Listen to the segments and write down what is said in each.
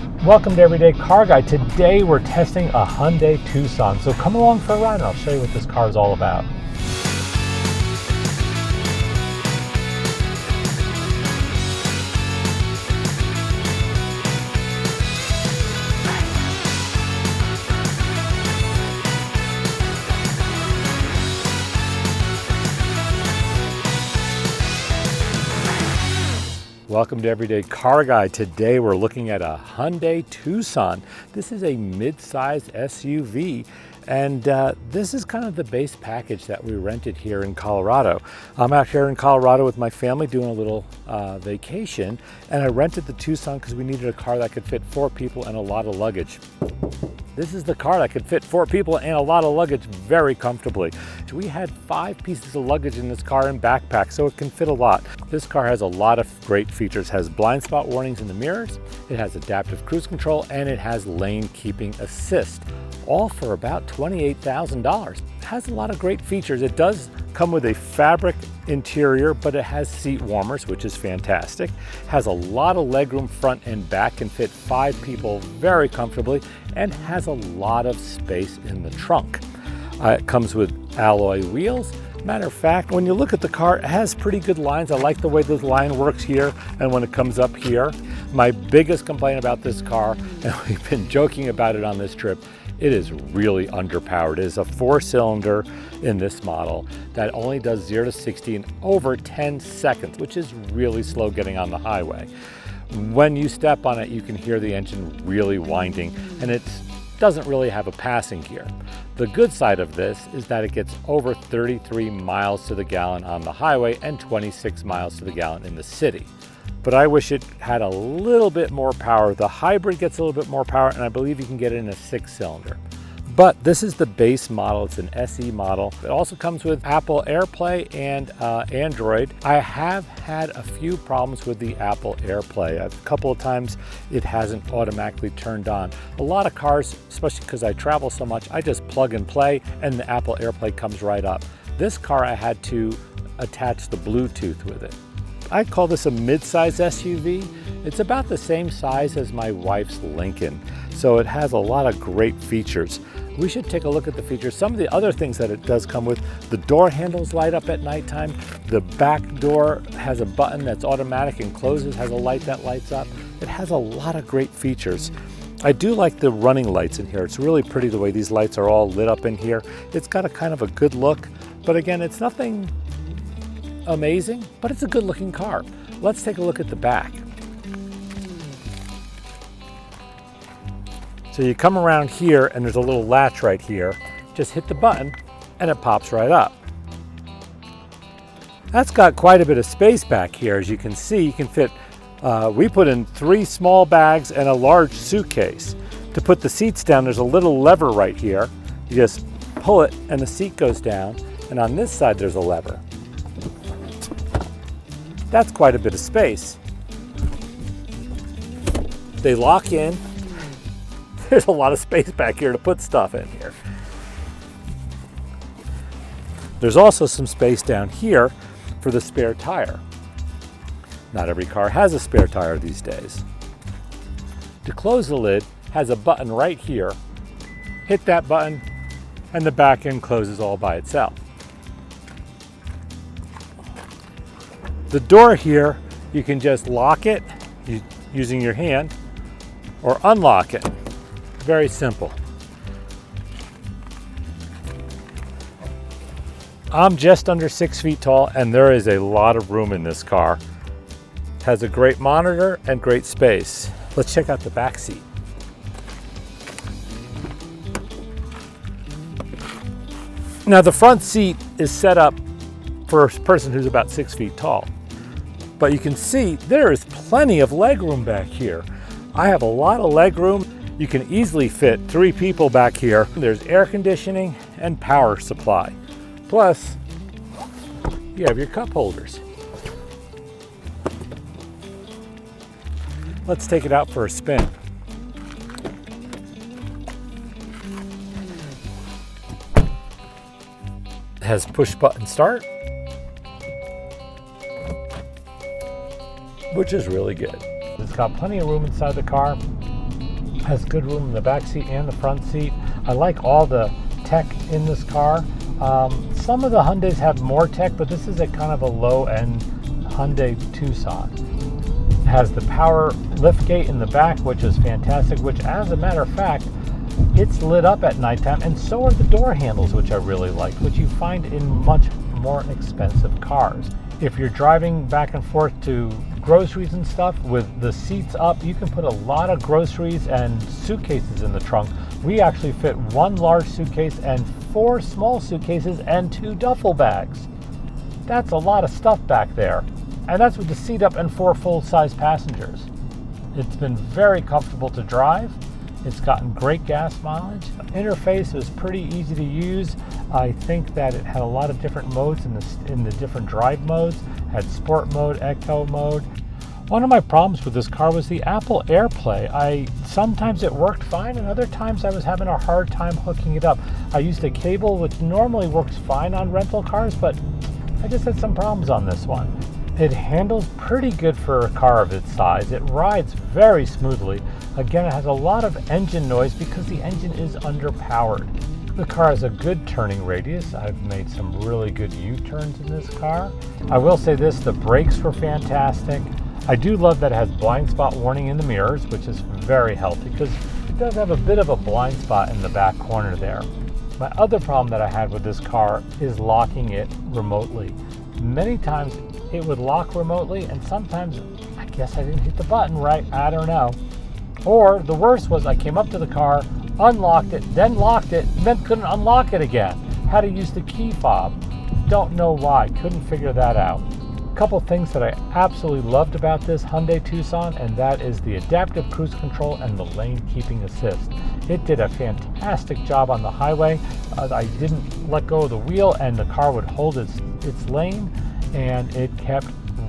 Welcome to Everyday Car Guy. Today we're testing a Hyundai Tucson. So come along for a ride and I'll show you what this car is all about. Welcome to Everyday Car Guy. Today we're looking at a Hyundai Tucson. This is a mid-size SUV, and this is kind of the base package that we rented here in Colorado. I'm out here in Colorado with my family doing a little vacation, and I rented the Tucson because we needed a car that could fit 4 people and a lot of luggage. This is the car that could fit 4 people and a lot of luggage very comfortably. We had 5 pieces of luggage in this car and backpack, so it can fit a lot. This car has a lot of great features. It has blind spot warnings in the mirrors, it has adaptive cruise control, and it has lane keeping assist, all for about $28,000. It has a lot of great features. It does come with a fabric interior, but it has seat warmers, which is fantastic. It has a lot of legroom front and back, can fit 5 people very comfortably, and has a lot of space in the trunk. It comes with alloy wheels. Matter of fact, when you look at the car, it has pretty good lines. I like the way this line works here and when it comes up here. My biggest complaint about this car, and we've been joking about it on this trip, it is really underpowered. It is a 4-cylinder in this model that only does 0 to 60 in over 10 seconds, which is really slow getting on the highway. When you step on it, you can hear the engine really winding, and it doesn't really have a passing gear. The good side of this is that it gets over 33 miles to the gallon on the highway and 26 miles to the gallon in the city. But I wish it had a little bit more power. The hybrid gets a little bit more power, and I believe you can get it in a 6-cylinder. But this is the base model. It's an SE model. It also comes with Apple AirPlay and Android. I have had a few problems with the Apple AirPlay. A couple of times it hasn't automatically turned on. A lot of cars, especially because I travel so much, I just plug and play and the Apple AirPlay comes right up. This car, I had to attach the Bluetooth with it. I call this a mid-size SUV. It's about the same size as my wife's Lincoln, so it has a lot of great features. We should take a look at the features. Some of the other things that it does come with: the door handles light up at nighttime. The back door has a button that's automatic and closes, has a light that lights up. It has a lot of great features. I do like the running lights in here. It's really pretty the way these lights are all lit up in here. It's got a kind of a good look, but again, it's nothing amazing, but it's a good looking car. Let's take a look at the back. So you come around here and there's a little latch right here. Just hit the button and it pops right up. That's got quite a bit of space back here. As you can see, you can fit, we put in 3 small bags and a large suitcase. To put the seats down, there's a little lever right here. You just pull it and the seat goes down. And on this side, there's a lever. That's quite a bit of space. They lock in. There's a lot of space back here to put stuff in here. There's also some space down here for the spare tire. Not every car has a spare tire these days. To close the lid, has a button right here. Hit that button and the back end closes all by itself. The door here, you can just lock it using your hand or unlock it. Very simple. I'm just under 6 feet tall and there is a lot of room in this car. It has a great monitor and great space. Let's check out the back seat. Now the front seat is set up for a person who's about 6 feet tall. But you can see there is plenty of leg room back here. I have a lot of leg room. You can easily fit 3 people back here. There's air conditioning and power supply. Plus, you have your cup holders. Let's take it out for a spin. It has push button start, which is really good. It's got plenty of room inside the car. Has good room in the back seat and the front seat. I like all the tech in this car. Some of the Hyundais have more tech, but this is a kind of a low-end Hyundai Tucson. It has the power liftgate in the back, which is fantastic, which as a matter of fact, it's lit up at nighttime, and so are the door handles, which I really like, which you find in much more expensive cars. If you're driving back and forth to groceries and stuff with the seats up, you can put a lot of groceries and suitcases in the trunk. We actually fit one large suitcase and 4 small suitcases and 2 duffel bags. That's a lot of stuff back there. And that's with the seat up and 4 full-size passengers. It's been very comfortable to drive. It's gotten great gas mileage. Interface was pretty easy to use. I think that it had a lot of different modes in the different drive modes. Had sport mode, eco mode. One of my problems with this car was the Apple AirPlay. Sometimes it worked fine, and other times I was having a hard time hooking it up. I used a cable, which normally works fine on rental cars, but I just had some problems on this one. It handles pretty good for a car of its size. It rides very smoothly. Again, it has a lot of engine noise because the engine is underpowered. The car has a good turning radius. I've made some really good U-turns in this car. I will say this, the brakes were fantastic. I do love that it has blind spot warning in the mirrors, which is very healthy because it does have a bit of a blind spot in the back corner there. My other problem that I had with this car is locking it remotely. Many times it would lock remotely, and sometimes I guess I didn't hit the button right, I don't know. Or the worst was I came up to the car, unlocked it, then locked it, and then couldn't unlock it again. Had to use the key fob. Don't know why, couldn't figure that out. A couple things that I absolutely loved about this Hyundai Tucson, and that is the adaptive cruise control and the lane keeping assist. It did a fantastic job on the highway. I didn't let go of the wheel, and the car would hold its lane, and it kept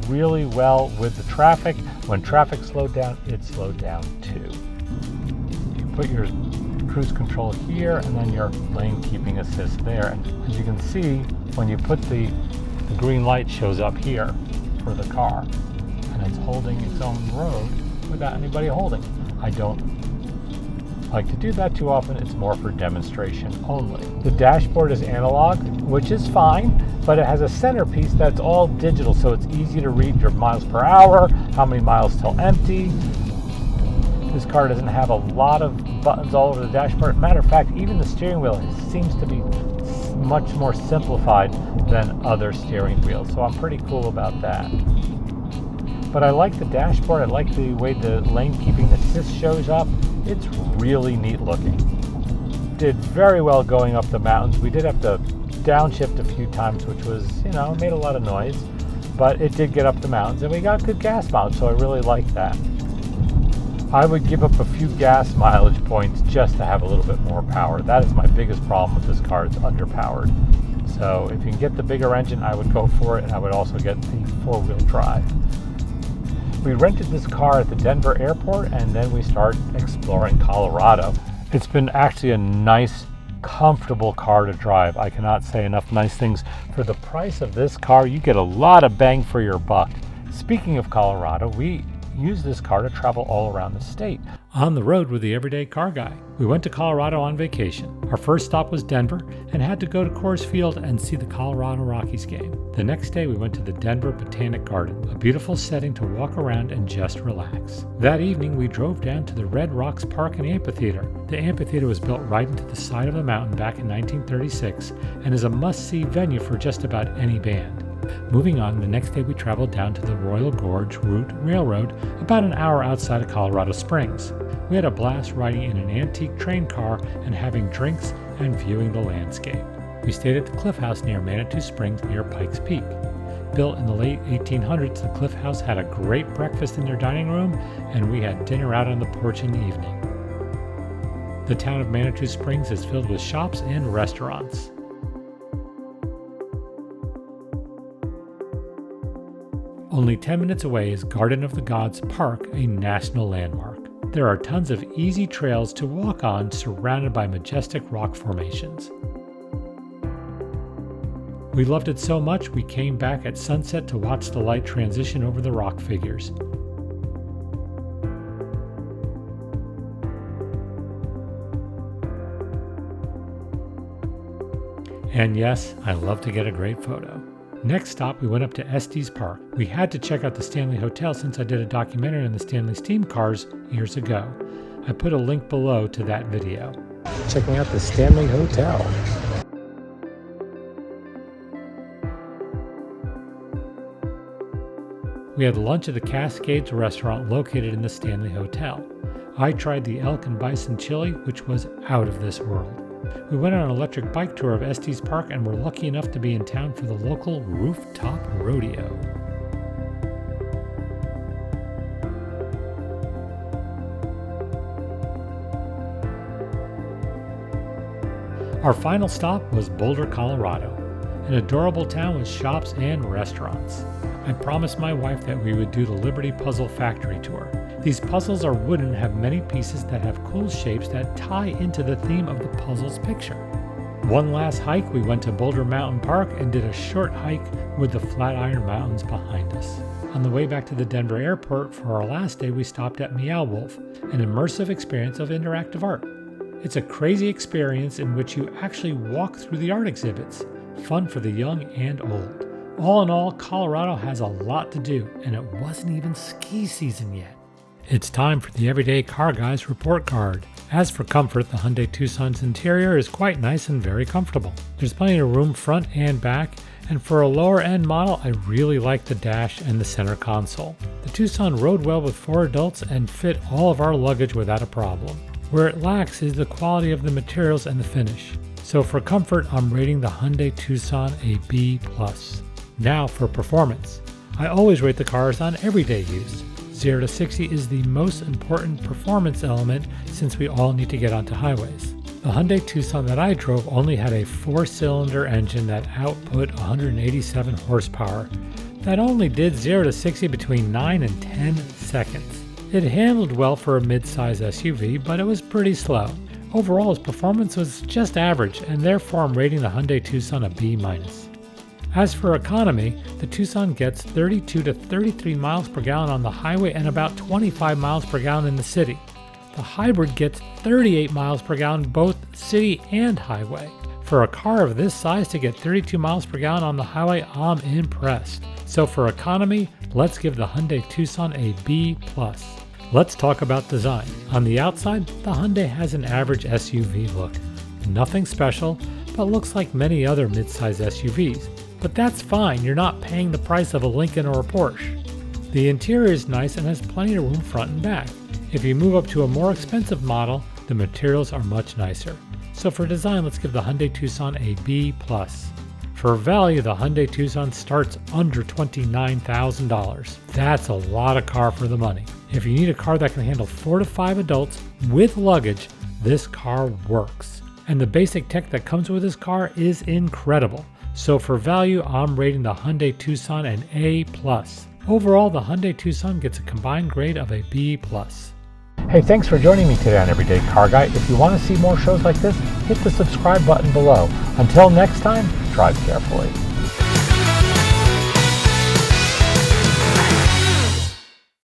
really well with the traffic. When traffic slowed down, it slowed down too. You put your cruise control here and then your lane keeping assist there. And as you can see, when you put the green light shows up here for the car, and it's holding its own road without anybody holding. I don't like to do that too often. It's more for demonstration only. The dashboard is analog, which is fine, but it has a centerpiece that's all digital, so it's easy to read your miles per hour, how many miles till empty. This car doesn't have a lot of buttons all over the dashboard. Matter of fact, even the steering wheel seems to be much more simplified than other steering wheels, so I'm pretty cool about that. But I like the dashboard. I like the way the lane keeping assist shows up. It's really neat looking. Did very well going up the mountains. We did have to downshift a few times, which was, made a lot of noise, but it did get up the mountains, and we got good gas mileage, so I really like that. I would give up a few gas mileage points just to have a little bit more power. That is my biggest problem with this car. It's underpowered. So if you can get the bigger engine, I would go for it, and I would also get the 4-wheel drive. We rented this car at the Denver airport, and then we started exploring Colorado. It's been actually a nice, comfortable car to drive. I cannot say enough nice things. For the price of this car, you get a lot of bang for your buck. Speaking of Colorado, we used this car to travel all around the state. On the road with the Everyday Car Guy. We went to Colorado on vacation. Our first stop was Denver and had to go to Coors Field and see the Colorado Rockies game. The next day we went to the Denver Botanic Garden, a beautiful setting to walk around and just relax. That evening we drove down to the Red Rocks Park and Amphitheater. The amphitheater was built right into the side of the mountain back in 1936 and is a must-see venue for just about any band. Moving on, the next day we traveled down to the Royal Gorge Route Railroad, about an hour outside of Colorado Springs. We had a blast riding in an antique train car and having drinks and viewing the landscape. We stayed at the Cliff House near Manitou Springs near Pikes Peak. Built in the late 1800s, the Cliff House had a great breakfast in their dining room, and we had dinner out on the porch in the evening. The town of Manitou Springs is filled with shops and restaurants. Only 10 minutes away is Garden of the Gods Park, a national landmark. There are tons of easy trails to walk on surrounded by majestic rock formations. We loved it so much we came back at sunset to watch the light transition over the rock figures. And yes, I love to get a great photo. Next stop, we went up to Estes Park. We had to check out the Stanley Hotel since I did a documentary on the Stanley Steam Cars years ago. I put a link below to that video. Checking out the Stanley Hotel. We had lunch at the Cascades restaurant located in the Stanley Hotel. I tried the elk and bison chili, which was out of this world. We went on an electric bike tour of Estes Park and were lucky enough to be in town for the local rooftop rodeo. Our final stop was Boulder, Colorado, an adorable town with shops and restaurants. I promised my wife that we would do the Liberty Puzzle Factory tour. These puzzles are wooden and have many pieces that have cool shapes that tie into the theme of the puzzle's picture. One last hike, we went to Boulder Mountain Park and did a short hike with the Flatiron Mountains behind us. On the way back to the Denver airport for our last day, we stopped at Meow Wolf, an immersive experience of interactive art. It's a crazy experience in which you actually walk through the art exhibits. Fun for the young and old. All in all, Colorado has a lot to do, and it wasn't even ski season yet. It's time for the Everyday Car Guy's report card. As for comfort, the Hyundai Tucson's interior is quite nice and very comfortable. There's plenty of room front and back, and for a lower end model, I really like the dash and the center console. The Tucson rode well with 4 adults and fit all of our luggage without a problem. Where it lacks is the quality of the materials and the finish. So for comfort, I'm rating the Hyundai Tucson a B+. Now for performance. I always rate the cars on everyday use. 0 to 60 is the most important performance element since we all need to get onto highways. The Hyundai Tucson that I drove only had a 4-cylinder engine that output 187 horsepower. That only did 0 to 60 between 9 and 10 seconds. It handled well for a mid-size SUV, but it was pretty slow. Overall, its performance was just average, and therefore I'm rating the Hyundai Tucson a B-. As for economy, the Tucson gets 32 to 33 miles per gallon on the highway and about 25 miles per gallon in the city. The hybrid gets 38 miles per gallon both city and highway. For a car of this size to get 32 miles per gallon on the highway, I'm impressed. So for economy, let's give the Hyundai Tucson a B+. Let's talk about design. On the outside, the Hyundai has an average SUV look. Nothing special, but looks like many other midsize SUVs. But that's fine, you're not paying the price of a Lincoln or a Porsche. The interior is nice and has plenty of room front and back. If you move up to a more expensive model, the materials are much nicer. So for design, let's give the Hyundai Tucson a B+. For value, the Hyundai Tucson starts under $29,000. That's a lot of car for the money. If you need a car that can handle 4 to 5 adults with luggage, this car works. And the basic tech that comes with this car is incredible. So for value, I'm rating the Hyundai Tucson an A+. Overall, the Hyundai Tucson gets a combined grade of a B+. Hey, thanks for joining me today on Everyday Car Guy. If you want to see more shows like this, hit the subscribe button below. Until next time, drive carefully.